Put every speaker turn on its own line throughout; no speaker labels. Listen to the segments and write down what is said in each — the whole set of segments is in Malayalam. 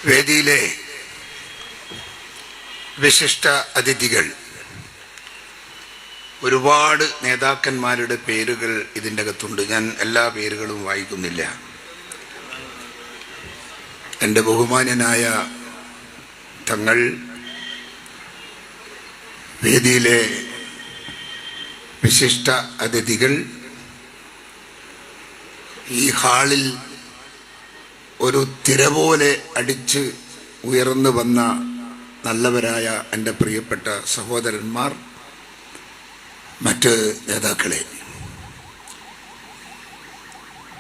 വേദിയിലെ വിശിഷ്ട അതിഥികൾ, ഒരുപാട് നേതാക്കന്മാരുടെ പേരുകൾ ഇതിൻ്റെ അകത്തുണ്ട്. ഞാൻ എല്ലാ പേരുകളും വായിക്കുന്നില്ല. എൻ്റെ ബഹുമാന്യനായ തങ്ങൾ, വേദിയിലെ വിശിഷ്ട അതിഥികൾ, ഈ ഹാളിൽ ഒരു തിര പോലെ അടിച്ച് ഉയർന്നു വന്ന നല്ലവരായ എൻ്റെ പ്രിയപ്പെട്ട സഹോദരന്മാർ, മറ്റ് നേതാക്കളെ,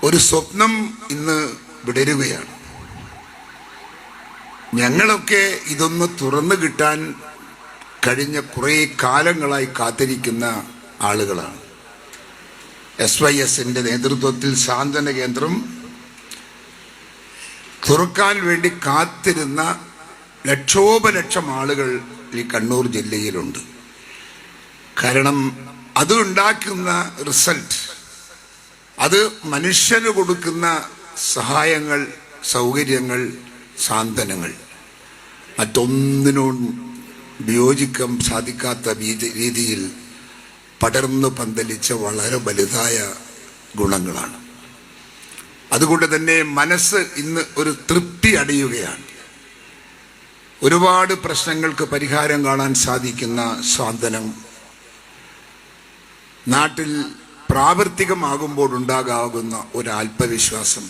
ഒരു സ്വപ്നം ഇന്ന് വിടരുകയാണ്. ഞങ്ങളൊക്കെ ഇതൊന്ന് തുറന്നു കിട്ടാൻ കഴിഞ്ഞ കുറേ കാലങ്ങളായി കാത്തിരിക്കുന്ന ആളുകളാണ്. SYSന്റെ നേതൃത്വത്തിൽ സാന്ത്വന കേന്ദ്രം തുറക്കാൻ വേണ്ടി കാത്തിരുന്ന ലക്ഷോപലക്ഷം ആളുകൾ ഈ കണ്ണൂർ ജില്ലയിലുണ്ട്. കാരണം അത് ഉണ്ടാക്കുന്ന റിസൾട്ട്, അത് മനുഷ്യന് കൊടുക്കുന്ന സഹായങ്ങൾ, സൗകര്യങ്ങൾ, സാന്ത്വനങ്ങൾ മറ്റൊന്നിനോടും വിയോജിക്കാൻ സാധിക്കാത്ത രീതിയിൽ പടർന്നു പന്തലിച്ച വളരെ വലുതായ ഗുണങ്ങളാണ്. അതുകൊണ്ട് തന്നെ മനസ്സ് ഇന്ന് ഒരു തൃപ്തി അടയുകയാണ്. ഒരുപാട് പ്രശ്നങ്ങൾക്ക് പരിഹാരം കാണാൻ സാധിക്കുന്ന സാന്ത്വനം നാട്ടിൽ പ്രാവർത്തികമാകുമ്പോൾ ഉണ്ടാകാവുന്ന ഒരു ആത്മവിശ്വാസം,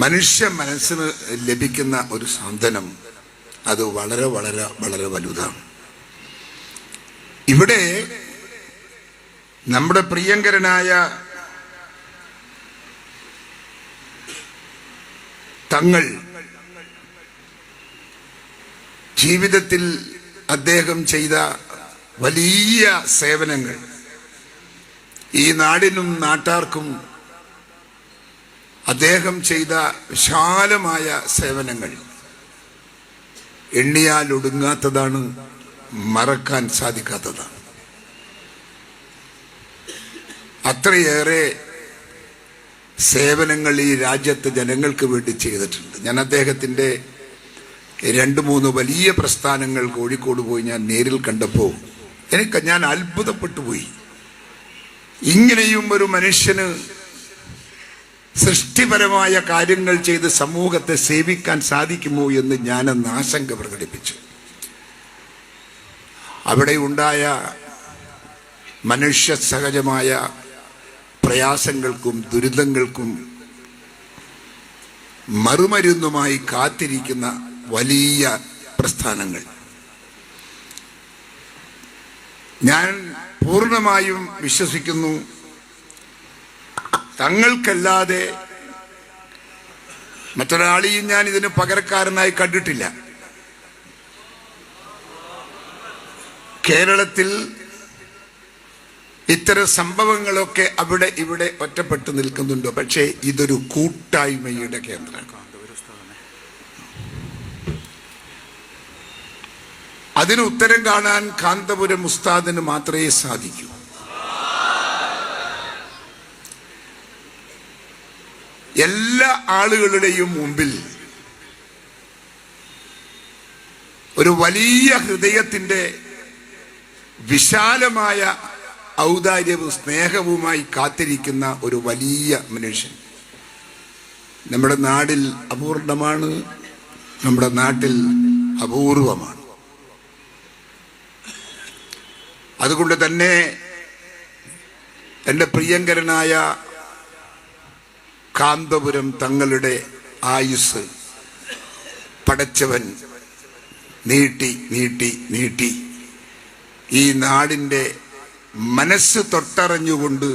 മനുഷ്യ മനസ്സിന് ലഭിക്കുന്ന ഒരു സാന്ത്വനം, അത് വളരെ വളരെ വളരെ വലുതാണ്. ഇവിടെ നമ്മുടെ പ്രിയങ്കരനായ തങ്ങൾ ജീവിതത്തിൽ അദ്ദേഹം ചെയ്ത വലിയ സേവനങ്ങൾ, ഈ നാടിനും നാട്ടാർക്കും അദ്ദേഹം ചെയ്ത വിശാലമായ സേവനങ്ങൾ എണ്ണിയാൽ ഒടുങ്ങാത്തതാണ്, മറക്കാൻ സാധിക്കാത്തതാണ്. അത്രയേറെ സേവനങ്ങൾ ഈ രാജ്യത്തെ ജനങ്ങൾക്ക് വേണ്ടി ചെയ്തിട്ടുണ്ട്. ഞാൻ അദ്ദേഹത്തിൻ്റെ 2-3 വലിയ പ്രസ്ഥാനങ്ങൾ കോഴിക്കോട് പോയി ഞാൻ നേരിൽ കണ്ടപ്പോൾ ഞാൻ അത്ഭുതപ്പെട്ടു പോയി. ഇങ്ങനെയും ഒരു മനുഷ്യന് സൃഷ്ടിപരമായ കാര്യങ്ങൾ ചെയ്ത് സമൂഹത്തെ സേവിക്കാൻ സാധിക്കുമോ എന്ന് ഞാനന്ന് ആശങ്ക പ്രകടിപ്പിച്ചു. അവിടെ ഉണ്ടായ മനുഷ്യ സഹജമായ പ്രയാസങ്ങൾക്കും ദുരിതങ്ങൾക്കും മറുമരുന്നുമായി കാത്തിരിക്കുന്ന വലിയ പ്രസ്ഥാനങ്ങൾ, ഞാൻ പൂർണ്ണമായും വിശ്വസിക്കുന്നു, തങ്ങൾക്കല്ലാതെ മറ്റൊരാളെയും ഞാൻ ഇതിന് പകരക്കാരനായി കണ്ടിട്ടില്ല. കേരളത്തിൽ ഇത്തരം സംഭവങ്ങളൊക്കെ അവിടെ ഇവിടെ ഒറ്റപ്പെട്ടു നിൽക്കുന്നുണ്ടോ? പക്ഷേ ഇതൊരു കൂട്ടായ്മയുടെ കേന്ദ്രമാണ്. അതിന് ഉത്തരം കാണാൻ കാന്തപുരം ഉസ്താദിന് മാത്രമേ സാധിക്കൂ. എല്ലാ ആളുകളുടെയും മുമ്പിൽ ഒരു വലിയ ഹൃദയത്തിൻ്റെ വിശാലമായ ഔദാര്യവും സ്നേഹവുമായി കാത്തിരിക്കുന്ന ഒരു വലിയ മനുഷ്യൻ നമ്മുടെ നാടിൽ അപൂർണമാണ്, നമ്മുടെ നാട്ടിൽ അപൂർവമാണ്. അതുകൊണ്ട് തന്നെ എൻ്റെ പ്രിയങ്കരനായ കാന്തപുരം തങ്ങളുടെ ആയുസ് പടച്ചവൻ നീട്ടി നീട്ടി നീട്ടി ഈ നാടിൻ്റെ മനസ്സ് തൊട്ടറിഞ്ഞുകൊണ്ട്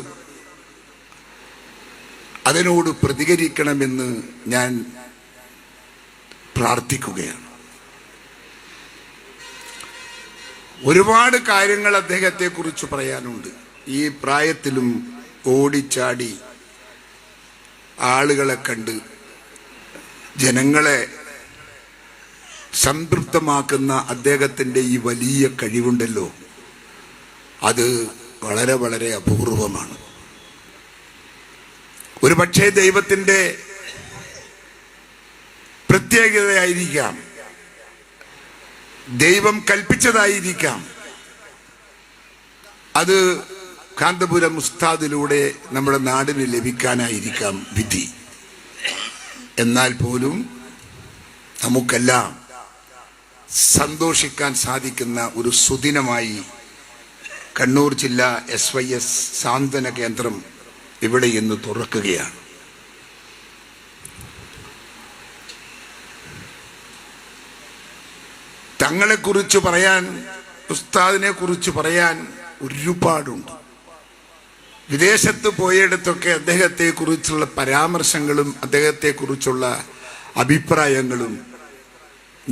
അതിനോട് പ്രതികരിക്കണമെന്ന് ഞാൻ പ്രാർത്ഥിക്കുകയാണ്. ഒരുപാട് കാര്യങ്ങൾ അദ്ദേഹത്തെക്കുറിച്ച് പറയാനുണ്ട്. ഈ പ്രായത്തിലും ഓടിച്ചാടി ആളുകളെ കണ്ട് ജനങ്ങളെ സംതൃപ്തമാക്കുന്ന അദ്ദേഹത്തിൻ്റെ ഈ വലിയ കഴിവുണ്ടല്ലോ, അത് വളരെ വളരെ അപൂർവമാണ്. ഒരു പക്ഷേ ദൈവത്തിൻ്റെ പ്രത്യേകതയായിരിക്കാം, ദൈവം കൽപ്പിച്ചതായിരിക്കാം. അത് കാന്തപുരം ഉസ്താദിലൂടെ നമ്മുടെ നാടിന് ലഭിക്കാനായിരിക്കാം വിധി. എന്നാൽ പോലും നമുക്കെല്ലാം സന്തോഷിക്കാൻ സാധിക്കുന്ന ഒരു സുദിനമായി കണ്ണൂർ ജില്ലാ SYS സാന്ത്വന കേന്ദ്രം ഇവിടെ ഇന്ന് തുറക്കുകയാണ്. തങ്ങളെക്കുറിച്ച് പറയാൻ, ഉസ്താദിനെ കുറിച്ച് പറയാൻ ഒരുപാടുണ്ട്. വിദേശത്ത് പോയിടത്തൊക്കെ അദ്ദേഹത്തെക്കുറിച്ചുള്ള പരാമർശങ്ങളും അദ്ദേഹത്തെക്കുറിച്ചുള്ള അഭിപ്രായങ്ങളും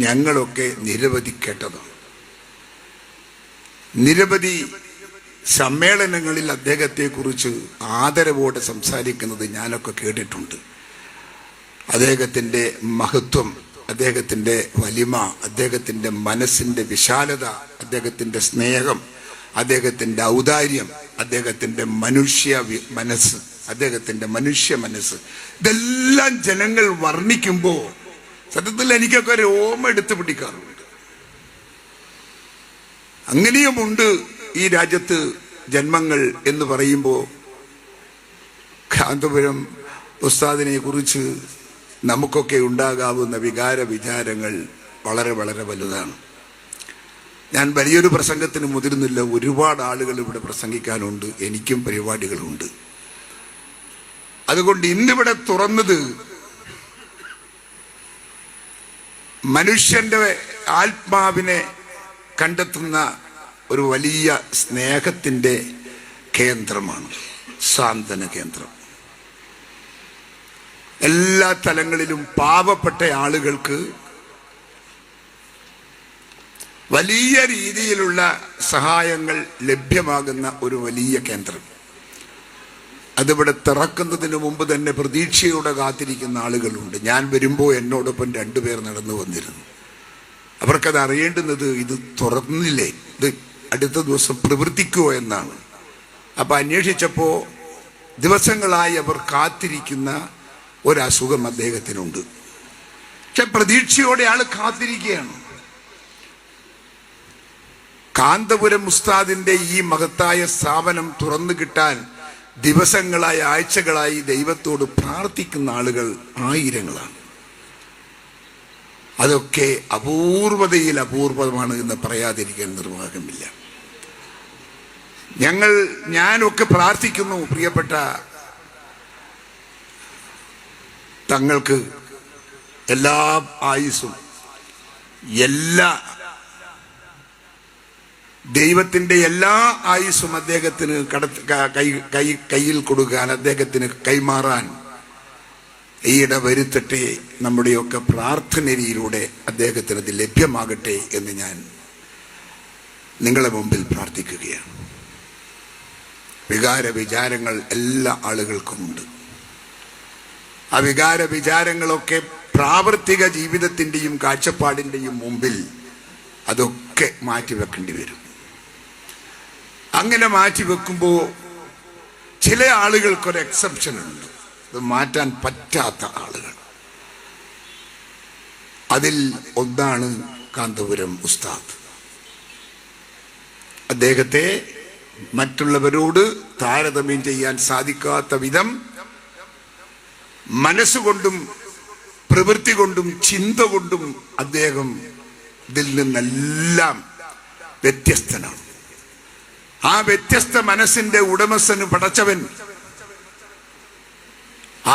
ഞങ്ങളൊക്കെ നിരവധി കേട്ടതാണ്. നിരവധി സമ്മേളനങ്ങളിൽ അദ്ദേഹത്തെക്കുറിച്ച് ആദരവോടെ സംസാരിക്കുന്നത് ഞാനൊക്കെ കേട്ടിട്ടുണ്ട്. അദ്ദേഹത്തിൻ്റെ മഹത്വം, അദ്ദേഹത്തിൻ്റെ വലിമ, അദ്ദേഹത്തിൻ്റെ മനസ്സിൻ്റെ വിശാലത, അദ്ദേഹത്തിൻ്റെ സ്നേഹം, അദ്ദേഹത്തിൻ്റെ ഔദാര്യം, അദ്ദേഹത്തിൻ്റെ മനുഷ്യ മനസ്സ്, ഇതെല്ലാം ജനങ്ങൾ വർണ്ണിക്കുമ്പോൾ സത്യത്തിൽ എനിക്കൊക്കെ ഒരു ഓമ എടുത്ത് പിടിക്കാറുണ്ട്. അങ്ങനെയുമുണ്ട് ഈ രാജ്യത്ത് ജന്മങ്ങൾ എന്ന് പറയുമ്പോൾ കാന്തപുരം ഉസ്താദിനെ കുറിച്ച് നമുക്കൊക്കെ ഉണ്ടാകാവുന്ന വിചാരങ്ങൾ വളരെ വളരെ വലുതാണ്. ഞാൻ വലിയൊരു പ്രസംഗത്തിന് മുതിരുന്നില്ല. ഒരുപാട് ആളുകൾ ഇവിടെ പ്രസംഗിക്കാനുണ്ട്, എനിക്കും പരിപാടികളുണ്ട്. അതുകൊണ്ട് ഇന്നിവിടെ തുറന്നത് മനുഷ്യന്റെ ആത്മാവിനെ കണ്ടെത്തുന്ന ഒരു വലിയ സ്നേഹത്തിൻ്റെ കേന്ദ്രമാണ് സാന്ത്വന കേന്ദ്രം. എല്ലാ തലങ്ങളിലും പാവപ്പെട്ട ആളുകൾക്ക് വലിയ രീതിയിലുള്ള സഹായങ്ങൾ ലഭ്യമാകുന്ന ഒരു വലിയ കേന്ദ്രം. അതിവിടെ തുറക്കുന്നതിന് മുമ്പ് തന്നെ പ്രതീക്ഷയോടെ കാത്തിരിക്കുന്ന ആളുകളുണ്ട്. ഞാൻ വരുമ്പോൾ എന്നോടൊപ്പം 2 പേർ നടന്നു വന്നിരുന്നു. അവർക്കത് അറിയേണ്ടുന്നത് ഇത് തുറന്നില്ലേ, ഇത് അടുത്ത ദിവസം പ്രവർത്തിക്കുമോ എന്നാണ്. അപ്പം അന്വേഷിച്ചപ്പോൾ ദിവസങ്ങളായി അവർ കാത്തിരിക്കുന്ന ഒരസുഖം അദ്ദേഹത്തിനുണ്ട്. പക്ഷെ പ്രതീക്ഷയോടെ ആൾ കാത്തിരിക്കുകയാണ്. കാന്തപുരം ഉസ്താദിന്റെ ഈ മഹത്തായ സ്ഥാപനം തുറന്നു കിട്ടാൻ ദിവസങ്ങളായി, ആഴ്ചകളായി ദൈവത്തോട് പ്രാർത്ഥിക്കുന്ന ആളുകൾ ആയിരങ്ങളാണ്. അതൊക്കെ അപൂർവതയിൽ അപൂർവമാണ് എന്ന് പറയാതിരിക്കാൻ നിർവാഹമില്ല. ഞാനൊക്കെ പ്രാർത്ഥിക്കുന്നു, പ്രിയപ്പെട്ട തങ്ങൾക്ക് എല്ലാ ആയുസ്സും, ദൈവത്തിൻ്റെ എല്ലാ ആയുസ്സും അദ്ദേഹത്തിന് കയ്യിൽ കൊടുക്കാൻ, അദ്ദേഹത്തിന് കൈമാറാൻ ഈയിടെ വരുത്തട്ടെ. നമ്മുടെയൊക്കെ പ്രാർത്ഥനയിലൂടെ അദ്ദേഹത്തിന് അത് ലഭ്യമാകട്ടെ എന്ന് ഞാൻ നിങ്ങളുടെ മുമ്പിൽ പ്രാർത്ഥിക്കുകയാണ്. വിചാരങ്ങൾ എല്ലാ ആളുകൾക്കുമുണ്ട്. ആ വിചാരങ്ങളൊക്കെ പ്രാവർത്തിക ജീവിതത്തിൻ്റെയും കാഴ്ചപ്പാടിൻ്റെയും മുമ്പിൽ അതൊക്കെ മാറ്റിവെക്കേണ്ടി വരും. അങ്ങനെ മാറ്റിവെക്കുമ്പോൾ ചില ആളുകൾക്കൊരു എക്സെപ്ഷൻ ഉണ്ട്. അത് മാറ്റാൻ പറ്റാത്ത ആളുകൾ. അതിൽ ഒന്നാണ് കാന്തപുരം ഉസ്താദ്. അദ്ദേഹത്തെ മറ്റുള്ളവരോട് താരതമ്യം ചെയ്യാൻ സാധിക്കാത്ത വിധം മനസ്സുകൊണ്ടും പ്രവൃത്തി കൊണ്ടും ചിന്ത കൊണ്ടും അദ്ദേഹം ഇതിൽ നിന്നെല്ലാം വ്യത്യസ്തനാണ്. ആ വ്യത്യസ്ത മനസ്സിന്റെ ഉടമസ്ഥന് പടച്ചവൻ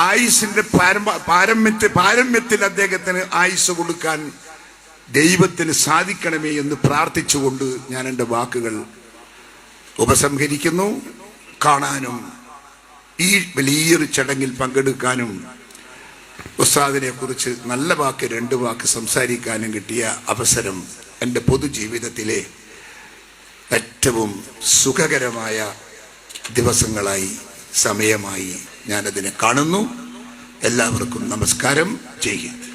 ആയുസിന്റെ പാരമ്യത്തിൽ അദ്ദേഹത്തിന് ആയുസ് കൊടുക്കാൻ ദൈവത്തിന് സാധിക്കണമേ എന്ന് പ്രാർത്ഥിച്ചുകൊണ്ട് ഞാൻ എൻ്റെ വാക്കുകൾ ഉപസംഹരിക്കുന്നു. കാണാനും ഈ വലിയൊരു ചടങ്ങിൽ പങ്കെടുക്കാനും ഉസ്താദിനെ കുറിച്ച് നല്ല വാക്ക് 2 വാക്ക് സംസാരിക്കാനും കിട്ടിയ അവസരം എൻ്റെ പൊതുജീവിതത്തിലെ ഏറ്റവും സുഖകരമായ ദിവസങ്ങളായി, സമയമായി ഞാനതിനെ കാണുന്നു. എല്ലാവർക്കും നമസ്കാരം. ജയ് ഹിന്ദ്.